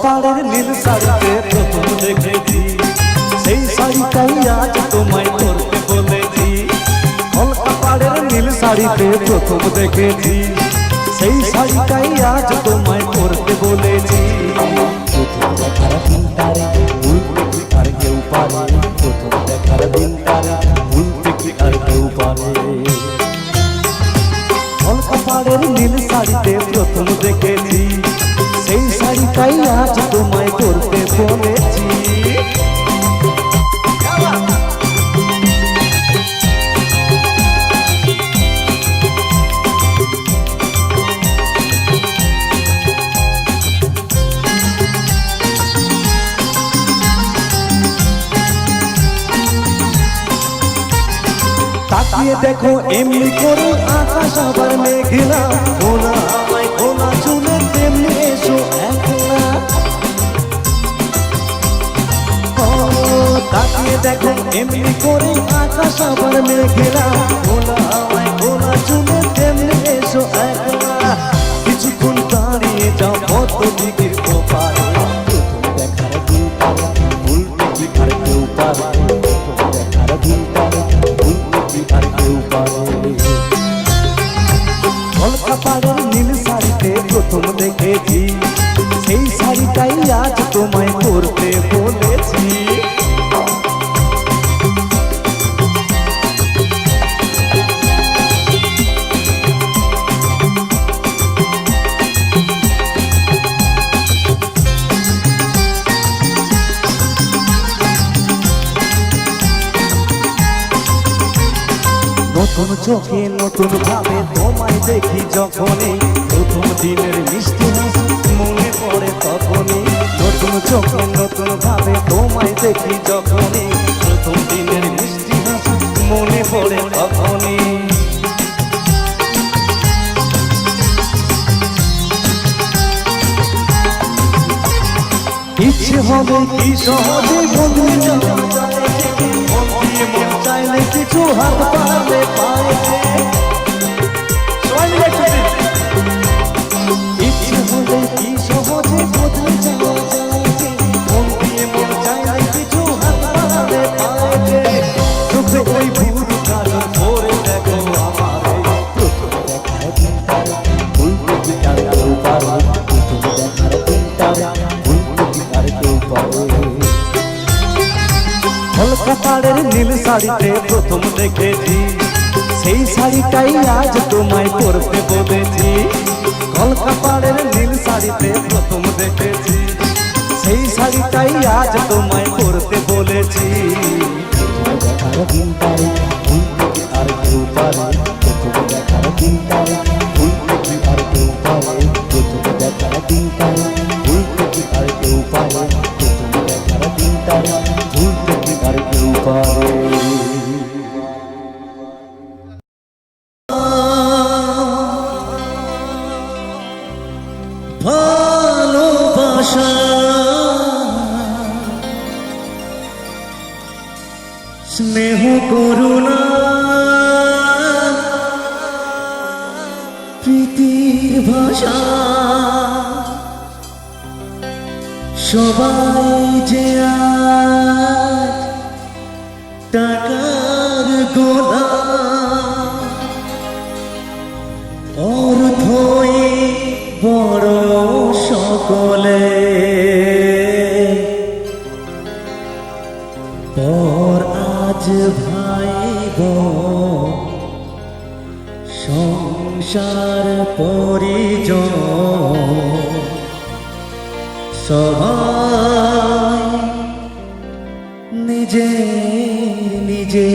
কলকাতার নীল শাড়িতে প্রথম দেখেছি, সেই শাড়িটাই আজ তোমায় পরতে বলেছি। কলকাতার নীল শাড়িতে প্রথম দেখেছি, সেই শাড়িটাই আজ তোমায় পরতে বলেছি। প্রথম দেখার দিনটারে ভুলতে কি আর কেউ পারে, প্রথম দেখার দিনটারে ভুলতে কি আর কেউ পারে। কলকাতার নীল শাড়িতে প্রথম দেখেছি, সেই শাড়িটাই আজ তোমায় পরতে বলেছি। তাকিয়ে দেখো এমনি করে আকাশ আবার মেঘলা, খোলা আমায় খোলা চুলে তেমনি এসো একলা। তাকিয়ে দেখো এমনি করে আকাশ আবার মেঘলা, খোলা আমায় খোলা চুলে তেমনি এসো একলা। কিছুক্ষণ দাঁড়িয়ে যাও কত দিকের ওপারে, প্রথম দেখার দিনটারে ভুলতে কি আর কেউ পারে, প্রথম দেখার দিনটারে ভুলতে কি আর কেউ পারে। কলকাতার নীল শাড়িতে প্রথম দেখেছি, সেই শাড়িটাই আজ তোমায় পরতে বলেছি। নতুন চোখে নতুন ভাবে তোমায় দেখি যখনই, প্রথম দিনের মিষ্টি হাসি মনে পড়ে তখনই। নতুন চোখে নতুন ভাবে তোমায় দেখি যখনই, প্রথম দিনের মিষ্টি হাসি মনে পড়ে তখনই। ইচ্ছে হবে কি সহজে বদলে যাওয়া, মন চাইলে কিছু হাত পারলে পায়ে। ইচ্ছে হলে কি সহজে বদলে যাওয়া যায়, মন দিয়ে মন চাইলে কিছু হাত পারলে পায়ে। চোখে ওই ভুল কালো ভরে দেখো আমারে, প্রথম দেখার দিনটারে ভুলতে কি আর কেউ পারে, প্রথম দেখার দিনটারে ভুলতে কি আর কেউ পারে। কলকাতার নীল শাড়িতে প্রথম দেখেছি, সেই শাড়িটাই আজ তোমায় পরতে বলেছি। কলকাতার নীল শাড়িতে প্রথম দেখেছি, সেই শাড়িটাই আজ তোমায় পরতে বলেছি। প্রথম দেখার দিনটারে ভুলতে কি আর কেউ পারে, প্রথম দেখার দিনটারে ভুলতে কি আর কেউ পারে, প্রথম দেখার দিনটারে ভুলতে কি আর কেউ পারে, প্রথম দেখার দিনটারে ভুলতে কি আর কেউ পারে। ভালোবাসা স্নেহ করুণা প্রীতির ভাষা, সবাই যে আজ টাকার গোলাম, অর্থই বড় সকলে, পর আজ ভাই বোন সংসার পরিজন, সবাই নিজে নিজে।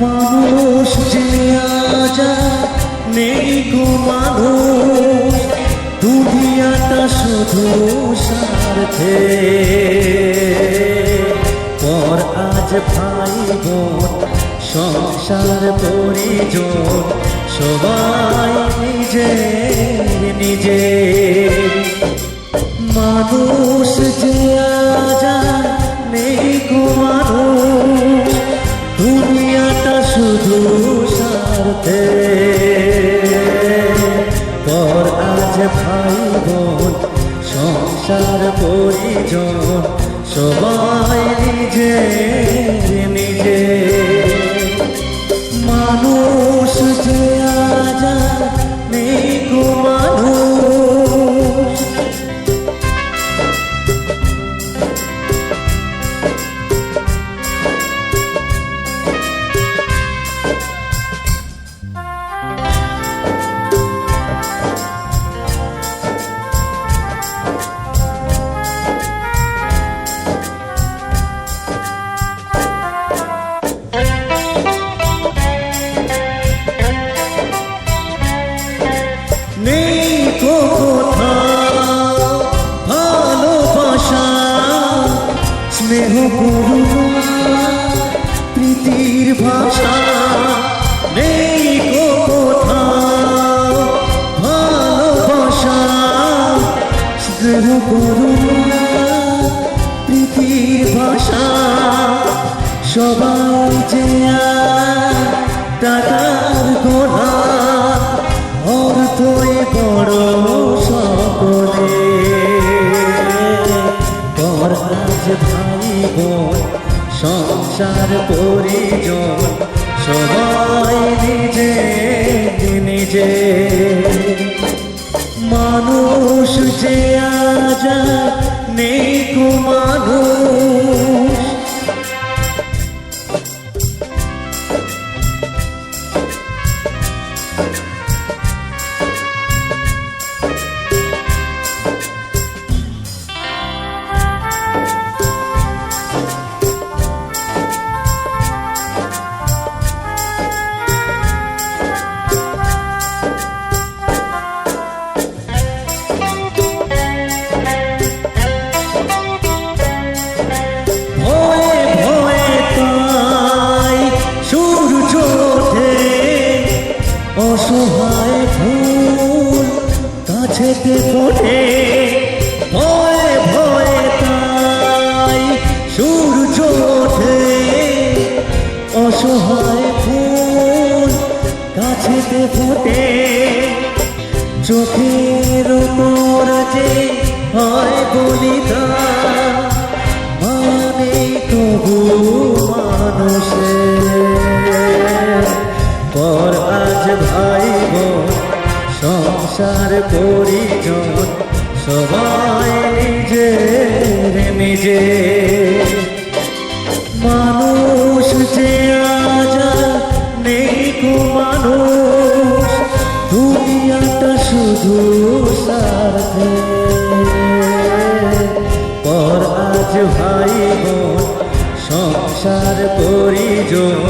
মানুষ যে আজ নেই গো মানুষ, দুনিয়াটা শুধু স্বার্থে, পর আজ ভাই বোন সংসার পরিজন, সবাই নিজের নিজে। মানুষ যে আজ আর নেই গো মানুষ, দুনিয়াটা শুধু স্বার্থে। পর আজ ভাই বোন সংসার পরিজন, সবাই নিজের নিজে। মানুষ যে আজ আর নেই গো মানুষ। নেই তো কোথাও ভালোবাসা, স্নেহ করুণা প্রীতির ভাষা। নেই তো কোথাও ভালোবাসা, স্নেহ করুণা প্রীতির ভাষা। সবাই যে আজ টাকার গোলাম, অর্থই বড় সকলে। পর আজ ভাই বোন সংসার পরিজন, সবাই নিজে নিজে। মানুষ যে আজ আর নেই গো মানুষ। ভয়ে ভয়ে তাই সূর্য ওঠে, অসহায় ফুল কাছেতে ফোটে। ভয়ে ভয়ে তাই সূর্য ওঠে, অসহায় ফুল কাছেতে ফোটে। চোখের ওপর যে হয় বলিদান, মানে তবু মানুষের। পর আজ ভাই বোন সংসার পরিজন, সবাই নিজের নিজে। মানুষ যে আজ আর নেই গো মানুষ, দুনিয়াটা শুধু স্বার্থে। পর আজ ভাই বোন সংসার পরিজন,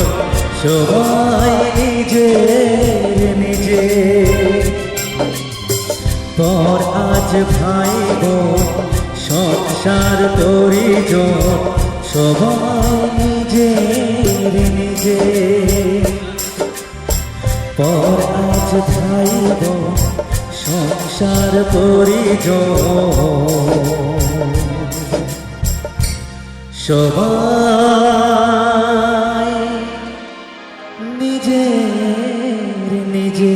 সবাই নিজের নিজে। পর আজ ভাই বোন সংসার পরিজন, সবাই নিজের নিজে। পর আজ ভাই বোন সংসার পরিজন, সবাই নিজের নিজে।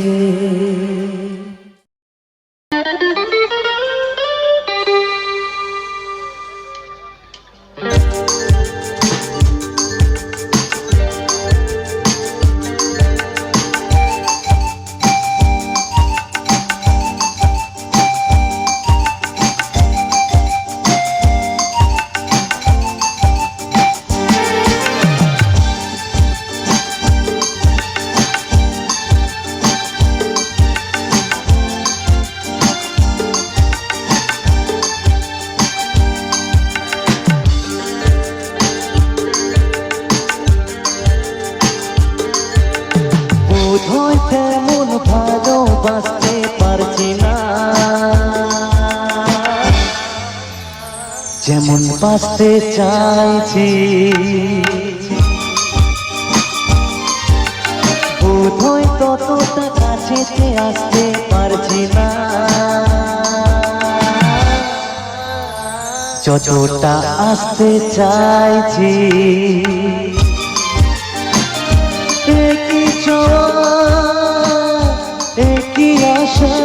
বোধহয় তেমন ভালোবাসতে পারছি না, যেমন বাঁচতে চাইছি। বোধহয় ততটা যতটা আসতে চাইছি একই চাওয়া একই আশা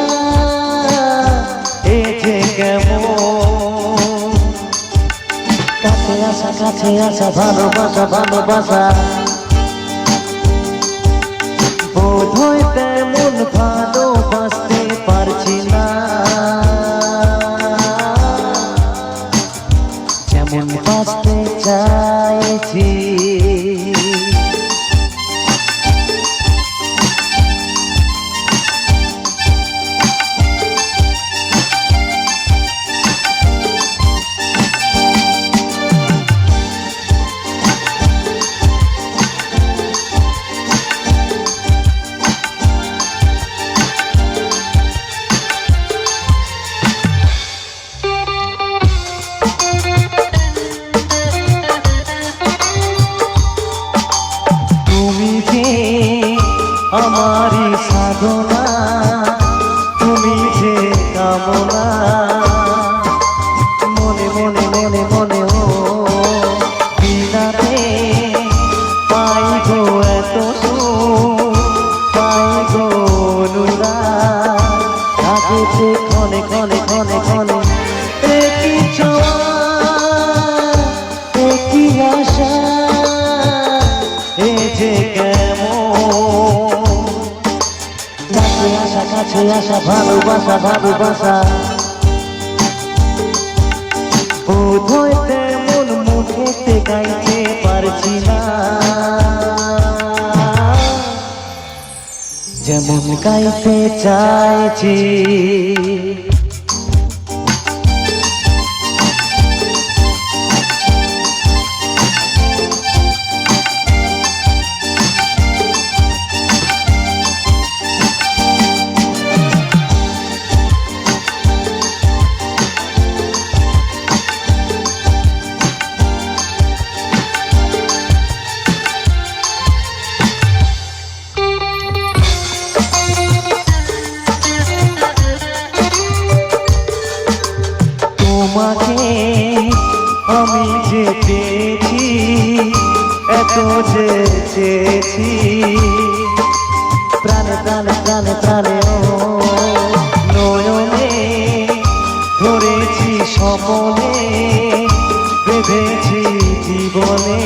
এ যে কেমন কাছে আসা ভালোবাসা ভালোবাসা বোধ হয় তেমন ভালোবাসতে পারছি না যেমন বাঁচতে চাইছি আমারি সাধনা তুমি যে কামনা মনে মনে মনে মনে ও বিনাতে পাই গো এত পাই গো আগেতে ক্ষণে ক্ষণে ক্ষণে ক্ষণে একই ছোঁয়া একই আশা এ যে কাছে আসা ভালোবাসা ভালোবাসা বোধ হয় তেমন মুখেতে গাইতে পারছি না যেমন গাইতে চাইছি তোমাকে আমি যে পেয়েছি এত যে চেয়েছি প্রাণে প্রাণে প্রাণে প্রাণে নয়নে ধরেছি স্বপনে বেঁধেছি জীবনে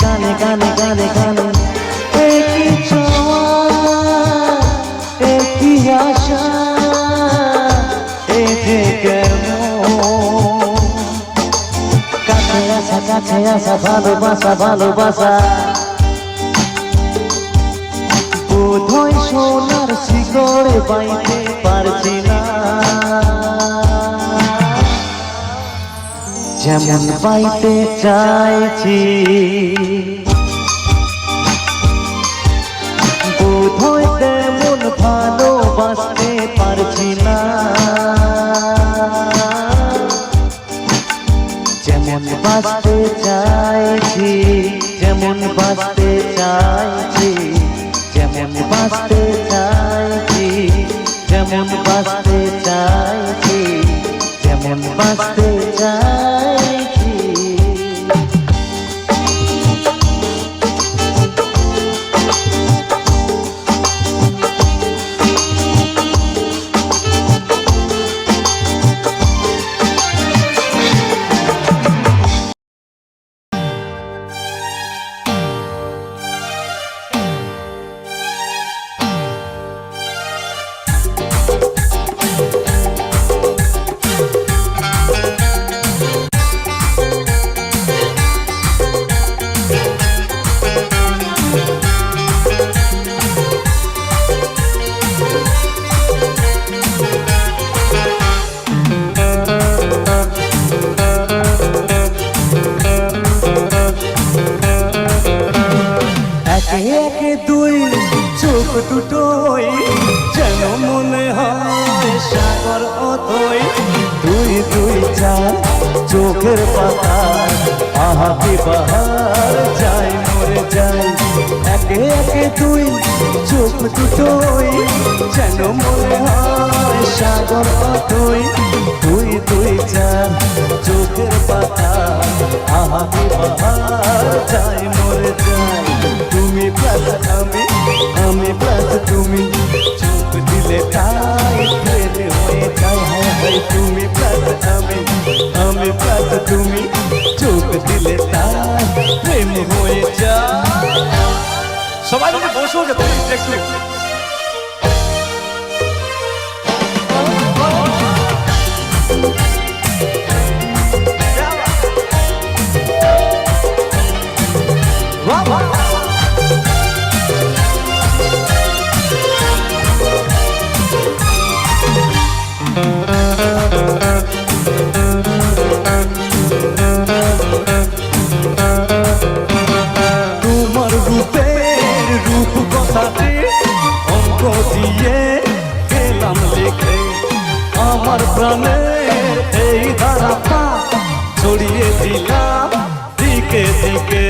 গানে গানে গানে গানে একই ছোঁয়া একই আশা কাছে আসা ভালোবাসা ভালোবাসা বোধ হয় সোনার শিকড়ে বাইতে পারছি না যেমন পাইতে চাইছি বোধ হয় তেমন ভালোবাসতে পারছি না যেমন বাঁচতে চাইছি যেমন বাঁচতে চাইছি যেমন বাঁচতে চাইছি যেমন বাঁচতে চাইছি যেমন বাঁচতে চাইছি একে দুই চোখ দুটোই যেন মনে হয় সাগর অতই দুই দুই চার চোখের পাতা আহা কি বাহার যাই মরে যাই একে একে তুই চোখ দুটোই যেন মনে হয় সাগর অতই তুই তুই চার চোখের পাতা আহা কি বাহার যাই মরে যাই তুমি প্লাস আমি প্লাস তুমি চোখ দিলে তাই প্রেম হয়ে যায় হায় হায় তুমি প্লাস আমি প্লাস তুমি চোখ দিলে তাই প্রেম হয়ে যায় সবাই মিলে বসে যেত একটু তোমার রূপের রূপ কথাটি অঙ্ক দিয়ে গেলাম লিখে আমার প্রাণের এই ধারাটা ছড়িয়ে দিলাম দিকে দিকে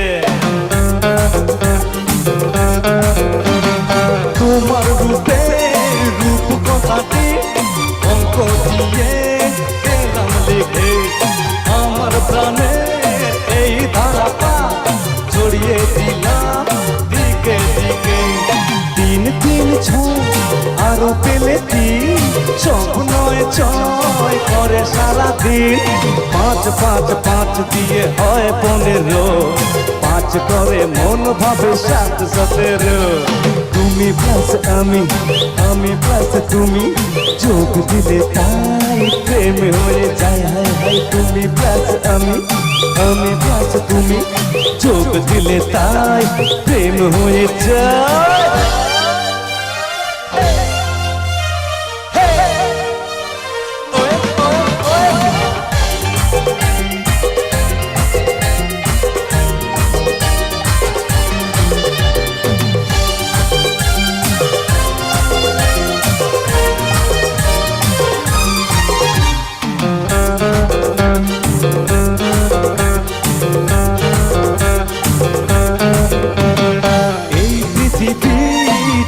তোমার রূপের রূপ কথাটি অঙ্ক দিয়ে গেলাম লিখে আমার প্রাণের এই ধারাটা ছড়িয়ে দিলাম দিকে দিকে তিন তিন ছয় আরো পেলে তিন সব নয় ছয় করে সারাদিন পাঁচ পাঁচ পাঁচ দিয়ে হয় 15 পাঁচ করে মন ভাবে 7 17 তুমি প্লাস আমি প্লাস তুমি যোগ দিলে তাই প্রেম হয়ে যায় হায় হায় তুমি প্লাস আমি প্লাস তুমি যোগ দিলে তাই প্রেম হয়ে যায়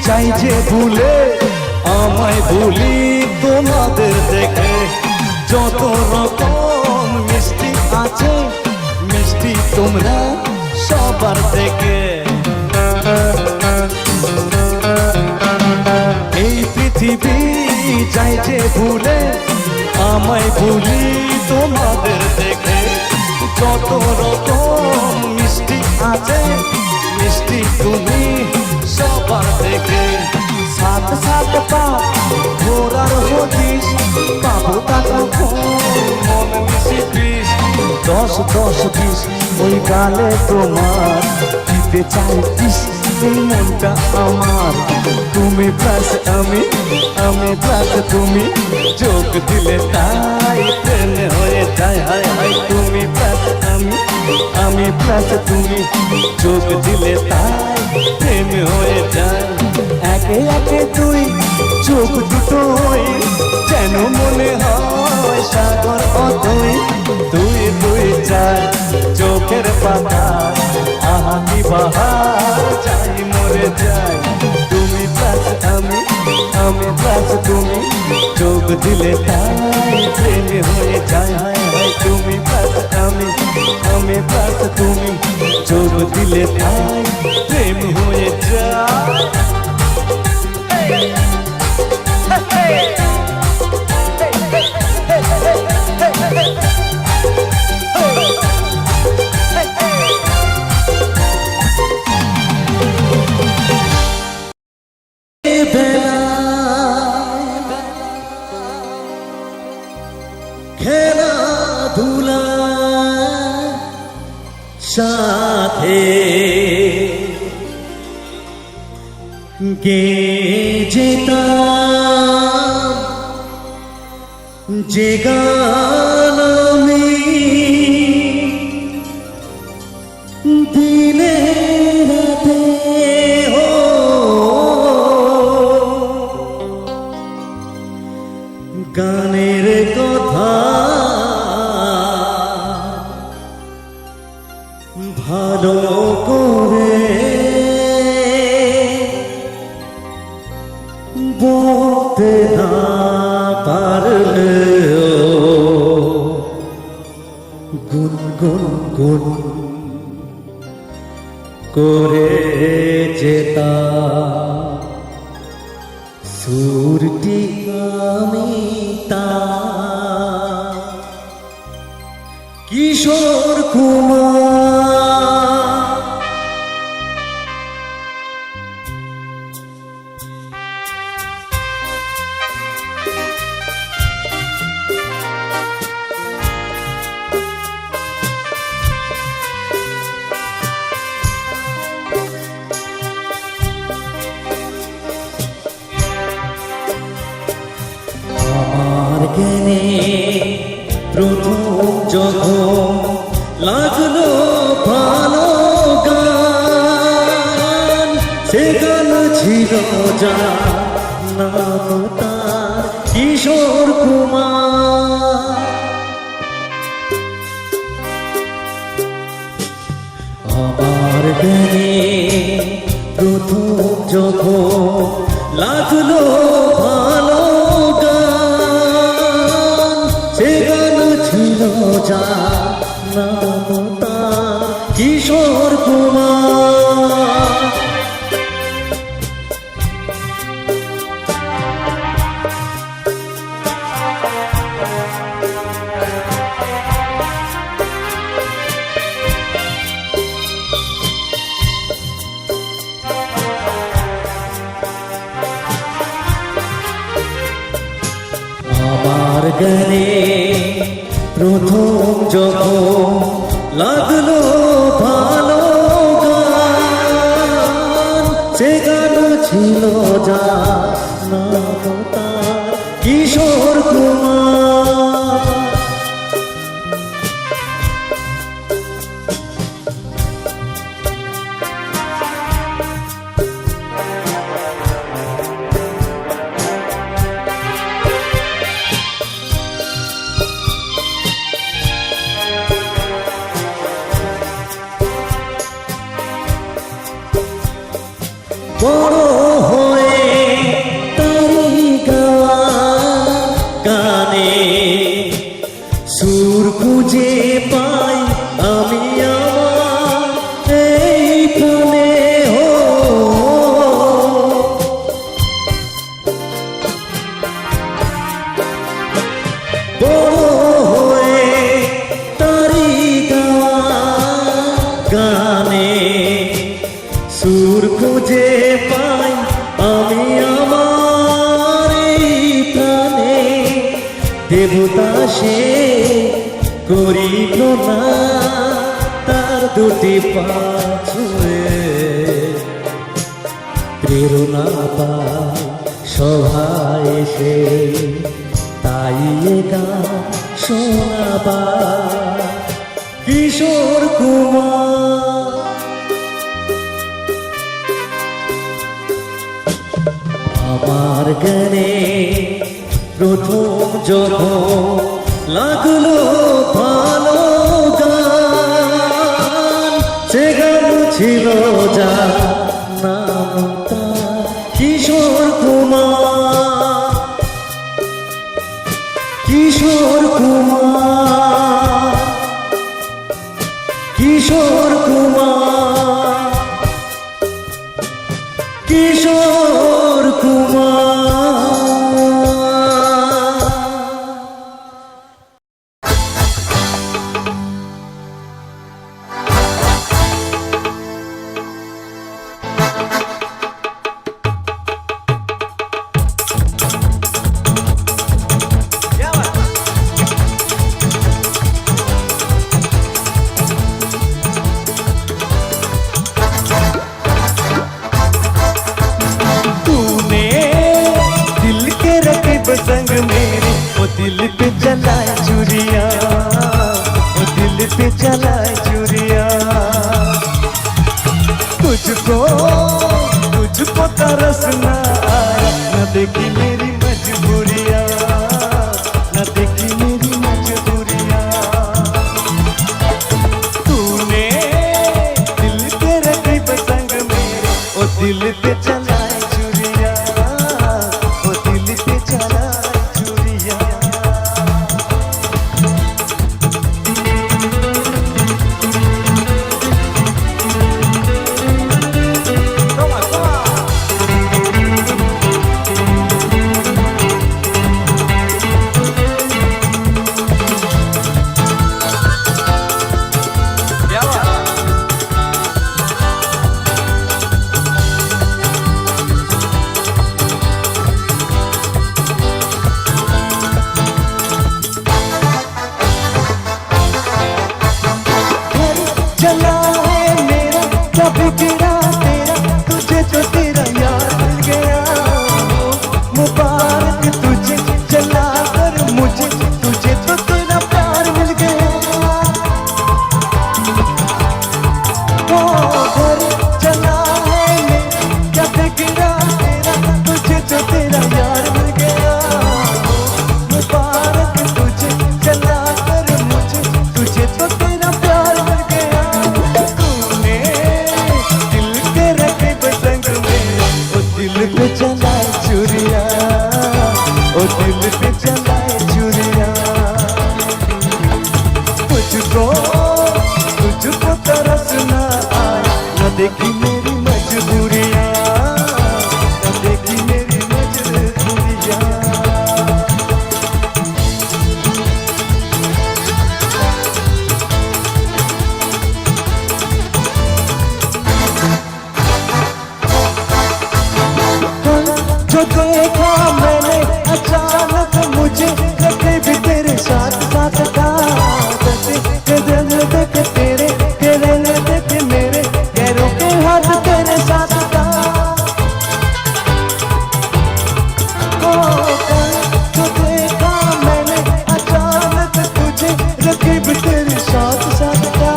চাই যে ভুলে আমায় ভুলি তোমাদের দেখে যত রকম মিষ্টি আছে মিষ্টি তোমরা সবার থেকে এই পৃথিবী চাই যে ভুলে আমায় ভুলি তোমাদের দেখে যত রকম মিষ্টি আছে মিষ্টি তুমি সবার থেকে সাত সাত পা ঘোরার হদিস পাবো টাকা মন মিশি 20 10 20 ওই গালে তোমার দিতে চাই 20 এই মনটা আমার তুমি প্লাস আমি প্লাস তুমি যোগ দিলে তাই প্রেম হয়ে যায় হায় হায় তুমি প্লাস আমি প্লাস তুমি যোগ দিলে তাই প্রেম হয়ে যায় একে একে তুই চোখ দুটোই যেন মনে হয় সাগর অতই তুই তুই চার চোখের পাতা আহা কি বাহার যাই মরে যাই তুমি প্লাস আমি প্লাস তুমি যোগ দিলে তাই প্রেম হয়ে যায় হায় হায় তুমি প্লাস আমি প্লাস তুমি যোগ দিলে তাই প্রেম হয়ে যায় খেলাধুলা সাথে গে যেতাম যে গান আমি দিনে রাতে গানের কথা ভালো করে বলতে না পারলেও গুনগুন গুন করে যেতা সুরটি আমি তা কিশোর কুমার আমার জ্ঞানে প্রথম যখন লাগলো ভালো গান, সে গান ছিল যা নাম তার কিশোর কুমার। আমার জ্ঞানে প্রথম যখন লাগলো ভালো গান, সে গান ছিল যা নাম তার কিশোর কুমার। আমার গানে প্রথম যখন লাগলো ভালো গান, সে গান ছিল যা নাম তার কিশোর কুমার। বড় হয়ে তারি গাওয়া গানে সুর খুঁজে পাই আমি আমার এই প্রাণে। হো বড় হয়ে তারি গাওয়া গানে সুর খুঁজে পাই আমি আমার এই প্রাণে। দেবতা সে করিল না তার দুটি পা ছুঁয়ে, প্রেরণা পায় সভায় সে, তাই এ গান শোনাবা কিশোর কুমার। আমার জ্ঞানে প্রথম যখন লাগলো ভালো গান, সে গান ছিল যা নাম তার কিশোর কুমার। কিশোর কুমার, কিশোর কুমার, কিশোর কুমার। संग मेरे वो दिल पे जलाए चूड़िया, वो दिल पे जलाए चूड़िया। तुझको तुझको तरस ना आया, न देखी मेरी मजबूरिया, न देखी मेरी मजबूरिया। तूने पे चलाए चुरिया, वो दिल पे चलाए चुरिया। चला है मेरा क्या बिगड़ा तेरा, तुझे जो तेरा यार मिल गया। मुबारक तुझे चला कर मुझे, तुझे तो तेरा प्यार मिल गया। वो घर चला है मेरा क्या बिगड़ा तेरा, तुझे जो तेरा यार मिल गया। मुबारक तुझे चला कर मुझे, तुझे तो तेरा प्यार मिल गया। दिल पे चलाए चुरिया, ओ दिल पे चलाए चुरिया। तुझको तरस ना आए, न देखी मेरी मजबूरियाँ, न देखी मेरी मजबूरियाँ। जो देखा मैंने अचानक मुझे लगे भी तेरे साथ साथ था। देख तेरे देख मेरे पैरों के हाथ तेरे साथ था। जो देखा मैंने अचानक तुझे लगे भी तेरे साथ साथ था।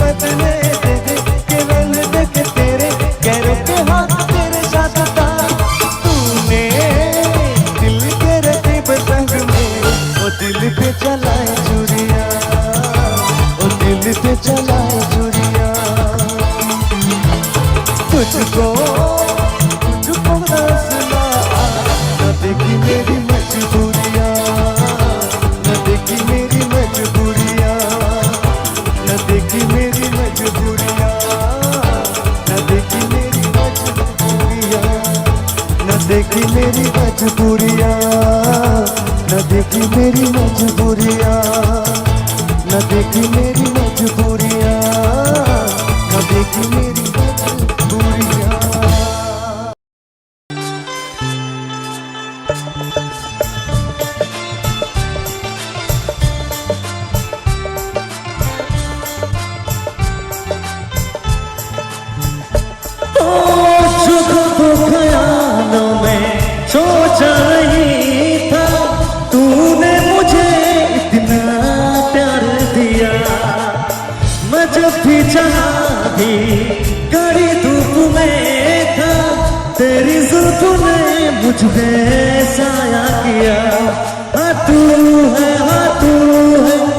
बदले देख तेरे पैरों के हाथ तेरे साथ था। दिल पे चलाए चुरिया, ओ दिल पे चलाए चुरिया। तुझको हंसना न देखी मेरी मजबूरियाँ, न देखी मेरी मजबूरियाँ, न देखी मेरी मजबूरियाँ, न देखी मेरी मजबूरियाँ, न देखी मेरी मजबूरियाँ, न देखी मेरी मजबूरियाँ, न देखी मेरी मजबूरियाँ, न देखी मेरी मजबूरियाँ। तो ख्यालों में सोचा नहीं था, तूने मुझे इतना प्यार दिया। मैं जब भी चाहा भी कड़ी धूप में था, तेरी जुल्फ ने मुझ पे साया किया। हाँ तू है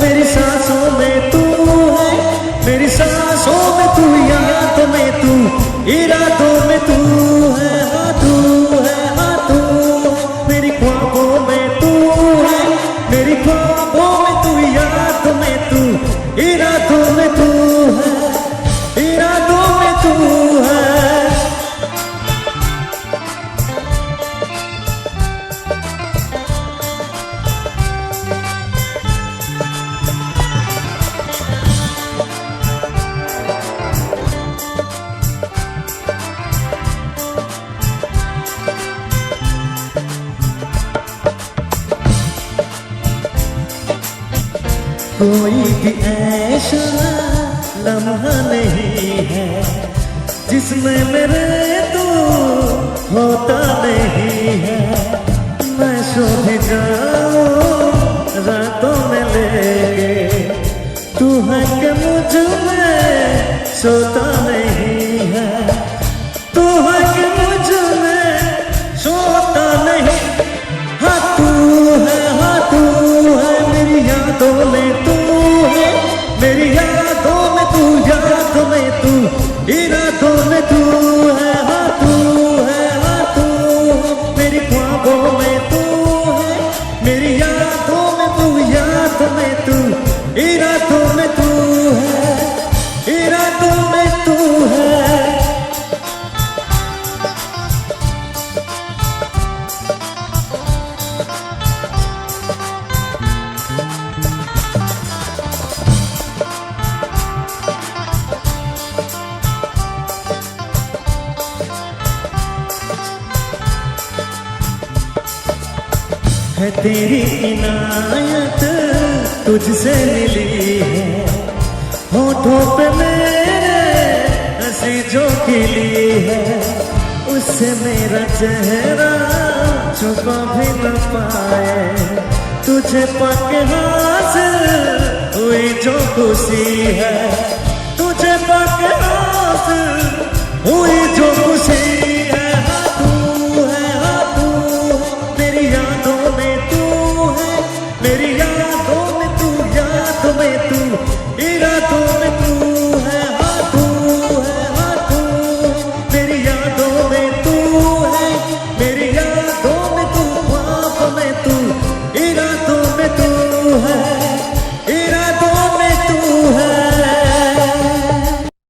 मेरी सांसों में तू है, मेरी सांसों में तू, याद में तू, इरादों में तू है। हाँ तू मेरी ख्वाबों में तू है, मेरी ख्वाबों में तू, याद में तू, इरादों में तू है, इरादों में तू है। कोई भी ऐसा लम्हा नहीं है जिसमें मेरे तो होता नहीं है। मैं सो भी जाऊं रातों में लेके, तू है कि मुझ में सोता नहीं है। तू है कि मुझ में सोता नहीं। हाँ तू है मेरी यादों में तू है, मेरी यादों में तू, याद में तू, इरादों में तू है। यादों में तू है। है तेरी इनायत तुझसे मिली है, होठों पे मेरे हंसी जो खिली है, उससे मेरा चेहरा छुपा भी न पाए। तुझे पाके हासिल हुई जो खुशी है,